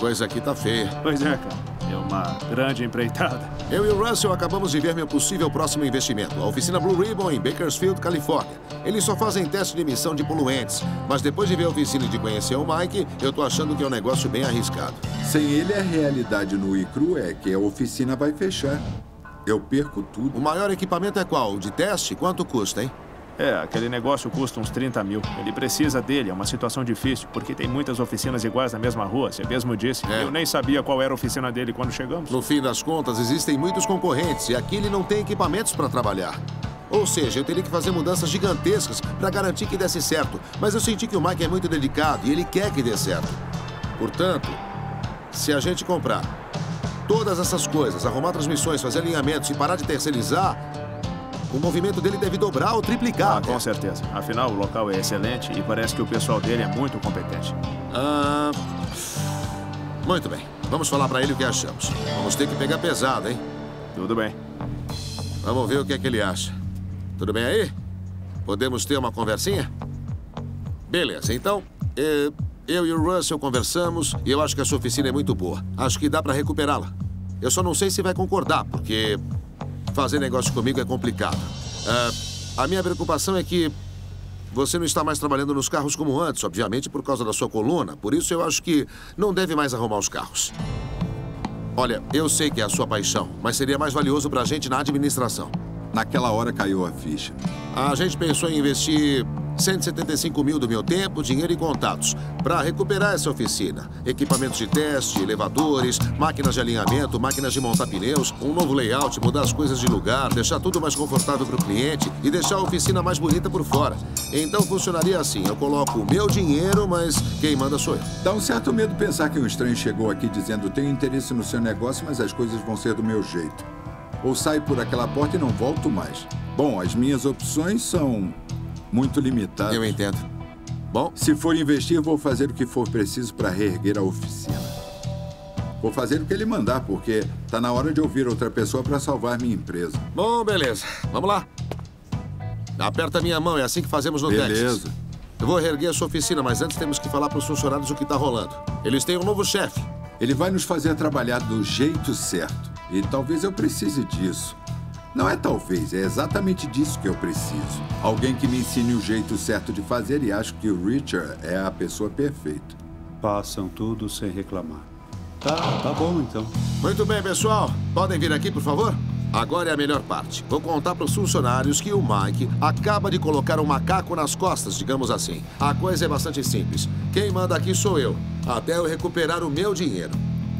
coisa aqui tá feia. Pois é, cara. É uma grande empreitada. Eu e o Russell acabamos de ver meu possível próximo investimento, a oficina Blue Ribbon em Bakersfield, Califórnia. Eles só fazem teste de emissão de poluentes, mas depois de ver a oficina e de conhecer o Mike, eu tô achando que é um negócio bem arriscado. Sem ele, a realidade nua e crua é que a oficina vai fechar. Eu perco tudo. O maior equipamento é qual? O de teste? Quanto custa, hein? Aquele negócio custa uns 30 mil. Ele precisa dele, é uma situação difícil, porque tem muitas oficinas iguais na mesma rua, você mesmo disse. Eu nem sabia qual era a oficina dele quando chegamos. No fim das contas, existem muitos concorrentes e aqui ele não tem equipamentos para trabalhar. Ou seja, eu teria que fazer mudanças gigantescas para garantir que desse certo. Mas eu senti que o Mike é muito dedicado e ele quer que dê certo. Portanto, se a gente comprar todas essas coisas, arrumar transmissões, fazer alinhamentos e parar de terceirizar, o movimento dele deve dobrar ou triplicar. Com certeza. Afinal, o local é excelente e parece que o pessoal dele é muito competente. Muito bem. Vamos falar pra ele o que achamos. Vamos ter que pegar pesado, hein? Tudo bem. Vamos ver o que é que ele acha. Tudo bem aí? Podemos ter uma conversinha? Beleza, então, eu e o Russell conversamos e eu acho que a sua oficina é muito boa. Acho que dá pra recuperá-la. Eu só não sei se vai concordar, porque fazer negócio comigo é complicado. A minha preocupação é que você não está mais trabalhando nos carros como antes, obviamente por causa da sua coluna. Por isso eu acho que não deve mais arrumar os carros. Olha, eu sei que é a sua paixão, mas seria mais valioso pra gente na administração. Naquela hora caiu a ficha. A gente pensou em investir 175 mil do meu tempo, dinheiro e contatos para recuperar essa oficina. Equipamentos de teste, elevadores, máquinas de alinhamento, máquinas de montar pneus, um novo layout, mudar as coisas de lugar, deixar tudo mais confortável para o cliente e deixar a oficina mais bonita por fora. Então funcionaria assim, eu coloco o meu dinheiro, mas quem manda sou eu. Dá um certo medo pensar que um estranho chegou aqui dizendo: tenho interesse no seu negócio, mas as coisas vão ser do meu jeito. Ou saio por aquela porta e não volto mais. Bom, as minhas opções são muito limitadas. Eu entendo. Bom, se for investir, vou fazer o que for preciso para reerguer a oficina. Vou fazer o que ele mandar, porque tá na hora de ouvir outra pessoa para salvar minha empresa. Bom, beleza. Vamos lá. Aperta minha mão, é assim que fazemos no Texas. Beleza. Eu vou reerguer a sua oficina, mas antes temos que falar para os funcionários o que tá rolando. Eles têm um novo chefe. Ele vai nos fazer trabalhar do jeito certo. E talvez eu precise disso. Não é talvez, é exatamente disso que eu preciso. Alguém que me ensine o jeito certo de fazer e acho que o Richard é a pessoa perfeita. Façam tudo sem reclamar. Tá bom então. Muito bem, pessoal. Podem vir aqui, por favor? Agora é a melhor parte. Vou contar para os funcionários que o Mike acaba de colocar um macaco nas costas, digamos assim. A coisa é bastante simples. Quem manda aqui sou eu, até eu recuperar o meu dinheiro.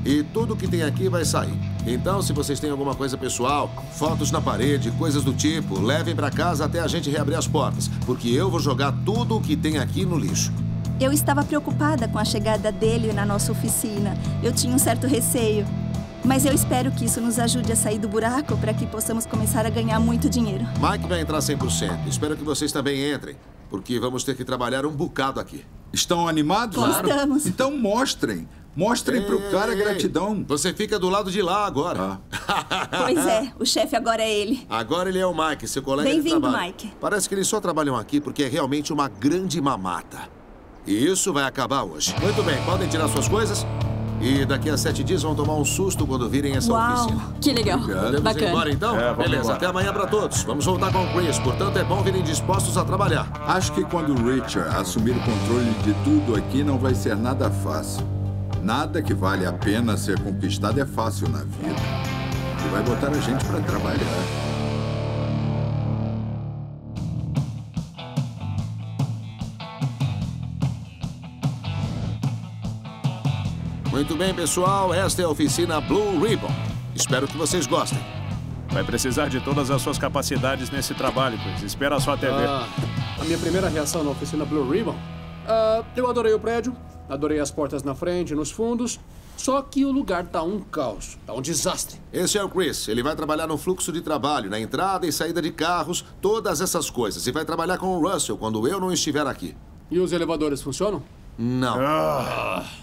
E tudo que tem aqui vai sair. Então, se vocês têm alguma coisa pessoal, fotos na parede, coisas do tipo, levem pra casa até a gente reabrir as portas, porque eu vou jogar tudo o que tem aqui no lixo. Eu estava preocupada com a chegada dele na nossa oficina. Eu tinha um certo receio. Mas eu espero que isso nos ajude a sair do buraco para que possamos começar a ganhar muito dinheiro. Mike vai entrar 100%. Espero que vocês também entrem, porque vamos ter que trabalhar um bocado aqui. Estão animados? Claro. Estamos. Então mostrem. Mostrem pro cara a gratidão. Você fica do lado de lá agora. Pois é, o chefe agora é ele. Agora ele é o Mike, seu colega de Bem-vindo, trabalho. Mike. Parece que eles só trabalham aqui porque é realmente uma grande mamata. E isso vai acabar hoje. Muito bem, podem tirar suas coisas. E daqui a 7 dias vão tomar um susto quando virem essa oficina. Que legal. Podemos ir embora então? Beleza, embora. até amanhã pra todos. Vamos voltar com o Chris, portanto é bom virem dispostos a trabalhar. Acho que quando o Richard assumir o controle de tudo aqui não vai ser nada fácil. Nada que vale a pena ser conquistado é fácil na vida. E vai botar a gente pra trabalhar. Muito bem, pessoal, esta é a oficina Blue Ribbon. Espero que vocês gostem. Vai precisar de todas as suas capacidades nesse trabalho, Chris. Espera só até ver. A minha primeira reação na oficina Blue Ribbon, eu adorei o prédio, adorei as portas na frente, nos fundos, só que o lugar tá um caos, tá um desastre. Esse é o Chris. Ele vai trabalhar no fluxo de trabalho, na entrada e saída de carros, todas essas coisas. E vai trabalhar com o Russell quando eu não estiver aqui. E os elevadores funcionam? Não.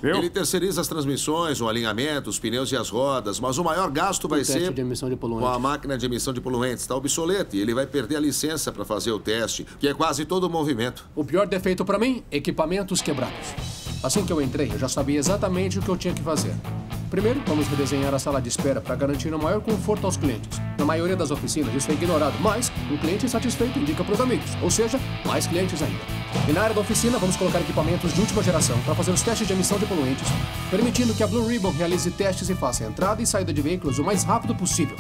Viu? Ele terceiriza as transmissões, o alinhamento, os pneus e as rodas, mas o maior gasto vai teste ser de emissão de poluentes. com a máquina de emissão de poluentes. Está obsoleta e ele vai perder a licença para fazer o teste, que é quase todo o movimento. O pior defeito pra mim, equipamentos quebrados. Assim que eu entrei, eu já sabia exatamente o que eu tinha que fazer. Primeiro, vamos redesenhar a sala de espera para garantir um maior conforto aos clientes. Na maioria das oficinas, isso é ignorado, mas um cliente satisfeito indica para os amigos, ou seja, mais clientes ainda. E na área da oficina, vamos colocar equipamentos de última geração para fazer os testes de emissão de poluentes, permitindo que a Blue Ribbon realize testes e faça a entrada e saída de veículos o mais rápido possível.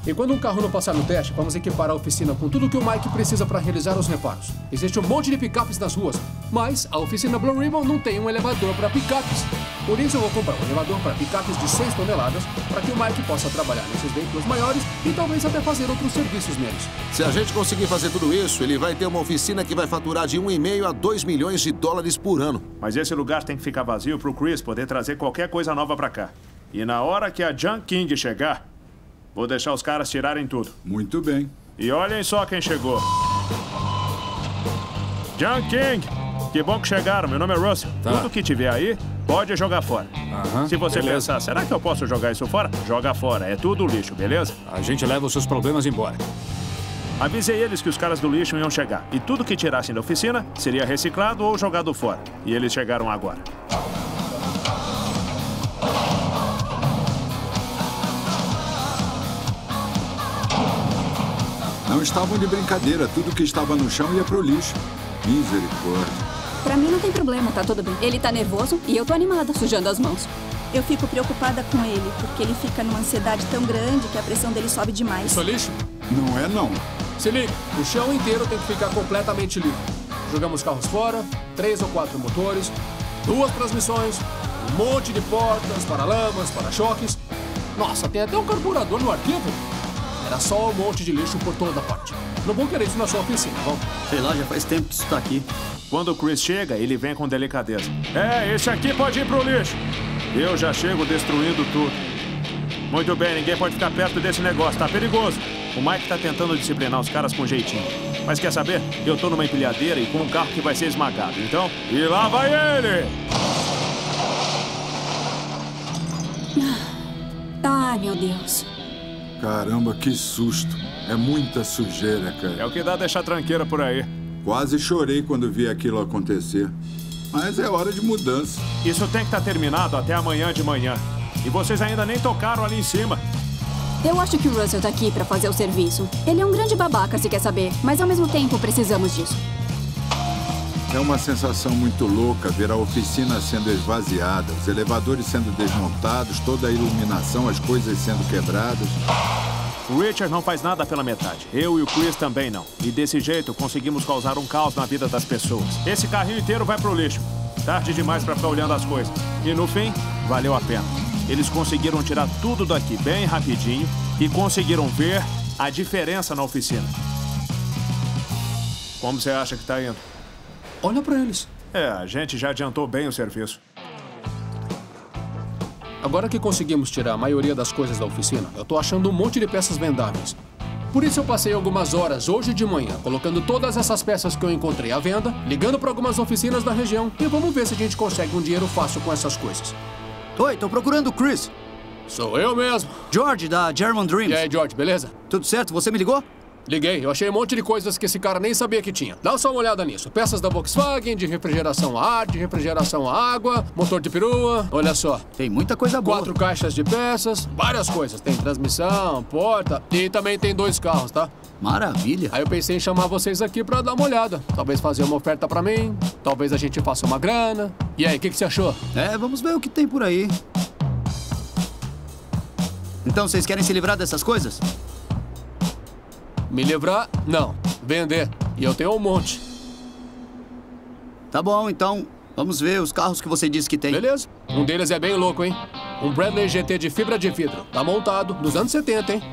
E quando um carro não passar no teste, vamos equipar a oficina com tudo o que o Mike precisa para realizar os reparos. Existe um monte de picapes nas ruas, mas a oficina Blue Ribbon não tem um elevador para picapes. Por isso eu vou comprar um elevador para picapes de 6 toneladas para que o Mike possa trabalhar nesses veículos maiores e talvez até fazer outros serviços neles. Se a gente conseguir fazer tudo isso, ele vai ter uma oficina que vai faturar de 1,5 a 2 milhões de dólares por ano. Mas esse lugar tem que ficar vazio para o Chris poder trazer qualquer coisa nova para cá. E na hora que a Junk King chegar, vou deixar os caras tirarem tudo. Muito bem. E olhem só quem chegou. Junk King! Que bom que chegaram. Meu nome é Russell. Tá. Tudo que tiver aí, pode jogar fora. Se você pensar, será que eu posso jogar isso fora? Joga fora. É tudo lixo, beleza? A gente leva os seus problemas embora. Avisei eles que os caras do lixo iam chegar. E tudo que tirassem da oficina seria reciclado ou jogado fora. E eles chegaram agora. Não estavam de brincadeira. Tudo que estava no chão ia pro lixo. Misericórdia. Pra mim não tem problema, tá tudo bem. Ele tá nervoso e eu tô animada, sujando as mãos. Eu fico preocupada com ele, porque ele fica numa ansiedade tão grande que a pressão dele sobe demais. Isso é lixo? Não é, não. Se liga, o chão inteiro tem que ficar completamente limpo. Jogamos carros fora, 3 ou 4 motores, 2 transmissões, um monte de portas, paralamas, para-choques. Nossa, tem até um carburador no arquivo. Era só um monte de lixo por toda parte. Não vão querer isso na sua oficina, vão? Sei lá, já faz tempo que isso tá aqui. Quando o Chris chega, ele vem com delicadeza. Esse aqui pode ir pro lixo. Eu já chego destruindo tudo. Muito bem, ninguém pode ficar perto desse negócio, tá perigoso. O Mike tá tentando disciplinar os caras com jeitinho. Mas quer saber? Eu tô numa empilhadeira e com um carro que vai ser esmagado. Então, e lá vai ele! Ai, meu Deus. Caramba, que susto. É muita sujeira, cara. É o que dá deixar tranqueira por aí. Quase chorei quando vi aquilo acontecer. Mas é hora de mudança. Isso tem que estar terminado até amanhã de manhã. E vocês ainda nem tocaram ali em cima. Eu acho que o Russell tá aqui pra fazer o serviço. Ele é um grande babaca, se quer saber. Mas ao mesmo tempo, precisamos disso. É uma sensação muito louca ver a oficina sendo esvaziada, os elevadores sendo desmontados, toda a iluminação, as coisas sendo quebradas. O Richard não faz nada pela metade. Eu e o Chris também não. E desse jeito, conseguimos causar um caos na vida das pessoas. Esse carrinho inteiro vai pro lixo. Tarde demais pra ficar olhando as coisas. E no fim, valeu a pena. Eles conseguiram tirar tudo daqui bem rapidinho e conseguiram ver a diferença na oficina. Como você acha que tá indo? Olha pra eles. A gente já adiantou bem o serviço. Agora que conseguimos tirar a maioria das coisas da oficina, eu tô achando um monte de peças vendáveis. Por isso eu passei algumas horas hoje de manhã colocando todas essas peças que eu encontrei à venda, ligando para algumas oficinas da região e vamos ver se a gente consegue um dinheiro fácil com essas coisas. Oi, tô procurando o Chris. Sou eu mesmo. George, da German Dreams. E aí, George, beleza? Tudo certo? Você me ligou? Liguei, eu achei um monte de coisas que esse cara nem sabia que tinha. Dá só uma olhada nisso. Peças da Volkswagen, de refrigeração a ar, de refrigeração a água, motor de perua. Olha só. Tem muita coisa boa. 4 caixas de peças, várias coisas. Tem transmissão, porta e também tem 2 carros, tá? Maravilha. Aí eu pensei em chamar vocês aqui pra dar uma olhada. Talvez fazer uma oferta pra mim, talvez a gente faça uma grana. E aí, o que você achou? Vamos ver o que tem por aí. Então, vocês querem se livrar dessas coisas? Me livrar? Não. Vender. E eu tenho um monte. Tá bom, então. Vamos ver os carros que você disse que tem. Beleza. Um deles é bem louco, hein? Um Bradley GT de fibra de vidro. Tá montado, dos anos 70, hein?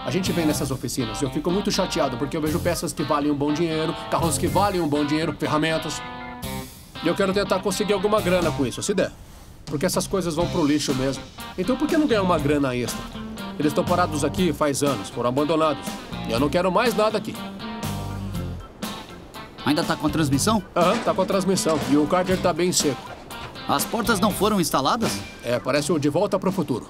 A gente vem nessas oficinas e eu fico muito chateado porque eu vejo peças que valem um bom dinheiro, carros que valem um bom dinheiro, ferramentas. E eu quero tentar conseguir alguma grana com isso, se der. Porque essas coisas vão pro lixo mesmo. Então por que não ganhar uma grana extra? Eles estão parados aqui faz anos, foram abandonados. E eu não quero mais nada aqui. Ainda tá com a transmissão? Aham, tá com a transmissão. E o Carter tá bem seco. As portas não foram instaladas? Parece o De Volta pro Futuro.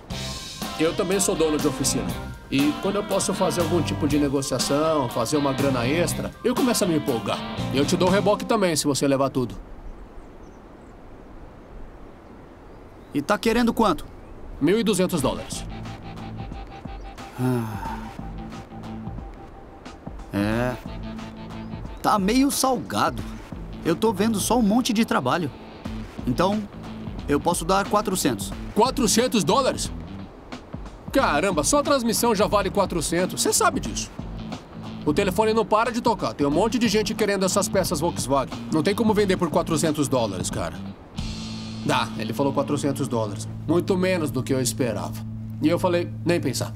Eu também sou dono de oficina. E quando eu posso fazer algum tipo de negociação, fazer uma grana extra, eu começo a me empolgar. E eu te dou o reboque também, se você levar tudo. E tá querendo quanto? $1.200. É. Tá meio salgado. Eu tô vendo só um monte de trabalho. Então, eu posso dar 400. $400? Caramba, só a transmissão já vale 400. Você sabe disso. O telefone não para de tocar. Tem um monte de gente querendo essas peças Volkswagen. Não tem como vender por $400, cara. Ele falou $400. Muito menos do que eu esperava. E eu falei, nem pensar.